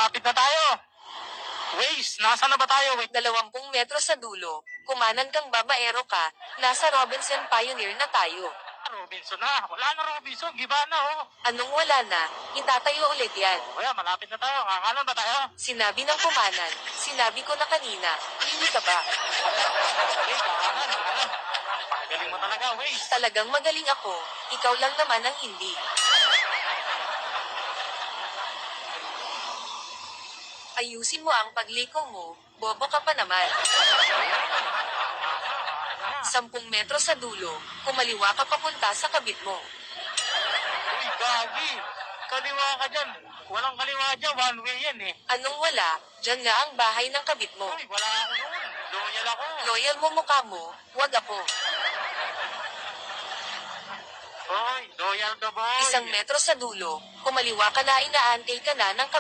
malapit na tayo. Waze, nasa na ba tayo? Wait. 20 metro sa dulo, kumanan kang babaero ka, nasa Robinson Pioneer na tayo. Robinson na. Wala na Robinson. Giba na, oh. Anong wala na, itatayo ulit yan. Kuya, malapit na tayo. Kakanan ba tayo? Sinabi ng kumanan, sinabi ko na kanina, hindi ka ba? Okay, kakanan. Galing mo talaga, Waze. Talagang magaling ako, ikaw lang naman ang hindi. Ayusin mo ang pagliko mo, bobo ka pa naman. 10 metro sa dulo, kumaliwa ka papunta sa kabit mo. Uy, gagi. Kaliwa ka dyan. Walang kaliwa dyan. One way yan eh. Anong wala, dyan nga ang bahay ng kabit mo. Uy, wala ako noon. Loyal ako. Loyal mo mukha mo, wag ako. Hoy, loyal the boy. 1 metro sa dulo, kumaliwa ka na inaantay ka na ng kabit.